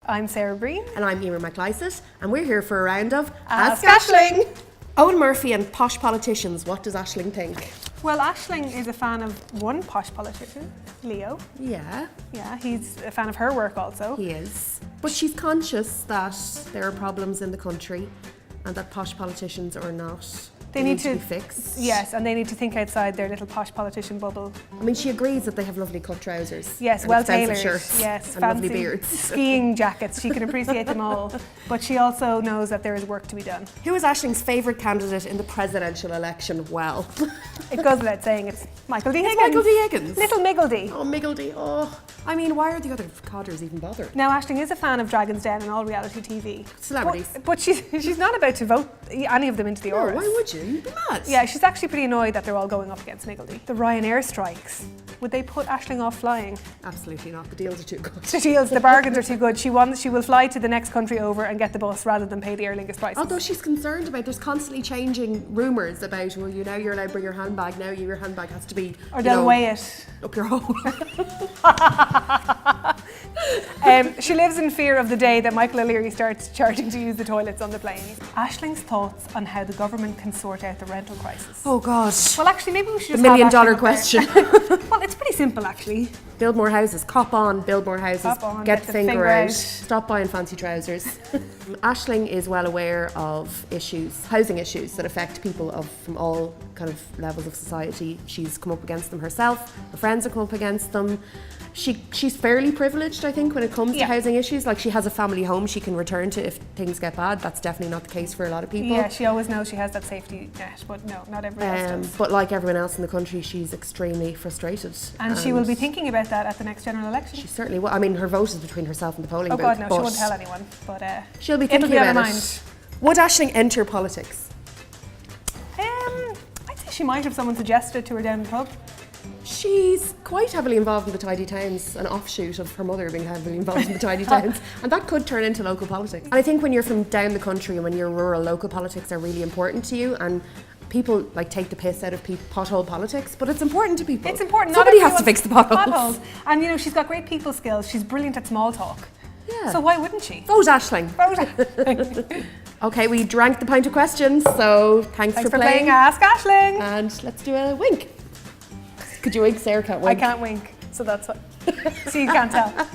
I'm Sarah Breen. And I'm Emer McLysaght, and we're here for a round of Ask Aisling. Owen Murphy and posh politicians. What does Aisling think? Well, Aisling is a fan of one posh politician, Leo. Yeah. Yeah, he's a fan of her work also. He is. But she's conscious that there are problems in the country and that posh politicians are not. They need to be fixed. Yes, and they need to think outside their little posh politician bubble. I mean, she agrees that they have lovely cut trousers. Yes, and well expensive tailored. shirts. Yes, and fancy lovely beards. skiing jackets. She can appreciate them all, but she also knows that there is work to be done. Who is Aisling's favourite candidate in the presidential election? Well, it goes without saying it's Michael D. Higgins. It's Michael D. Higgins. Little Miggledy. Oh, Miggledy. Oh, I mean, why are the other codders even bothered? Now, Aisling is a fan of Dragon's Den and all reality TV. Celebrities. But she's not about to vote any of them into the No, Oris. why would you? You'd be mad. Yeah, she's actually pretty annoyed that they're all going up against Miggledy. The Ryanair strikes. Would they put Aisling off flying? Absolutely not. The deals are too good. The deals, the bargains are too good. She will fly to the next country over and get the bus rather than pay the Aer Lingus prices. Although she's concerned about, there's constantly changing rumours about, well, now you're allowed to bring your handbag, now your handbag has to be, or they'll weigh it up your hole. She lives in fear of the day that Michael O'Leary starts charging to use the toilets on the planes. Aisling's thoughts on how the government can sort out the rental crisis. Oh God. Well, actually, maybe we should just $1 million have Aisling question. Well, it's pretty simple actually. Build more houses. Cop on, build more houses. Cop on, get the finger out. out. Stop buying fancy trousers. Aisling is well aware of housing issues that affect people from all kind of levels of society. She's come up against them herself. Her friends have come up against them. She's fairly privileged, I think, when it comes to housing issues. Like, she has a family home she can return to if things get bad. That's definitely not the case for a lot of people. Yeah, she always knows she has that safety net, but no, not everyone else does. But like everyone else in the country, she's extremely frustrated. And she will be thinking about that at the next general election. She certainly will. I mean, her vote is between herself and the polling booth. Oh God, no, she won't tell anyone. But she'll be thinking about it. Mind. Would Aisling enter politics? I'd say she might if someone suggested it to her down the pub. She's quite heavily involved in the Tidy Towns, an offshoot of her mother being heavily involved in the Tidy Towns, and that could turn into local politics. And I think when you're from down the country and when you're rural, local politics are really important to you, and people like take the piss out of pothole politics, but it's important to people. It's important. Somebody has to fix the potholes. And you know, she's got great people skills. She's brilliant at small talk. Yeah. So why wouldn't she? Vote Aisling. Vote Aisling. Okay, we drank the pint of questions, so thanks for playing. Ask Aisling. And let's do a wink. Could you wink? Sarah can't wink. I can't wink, so that's what. So you can't tell.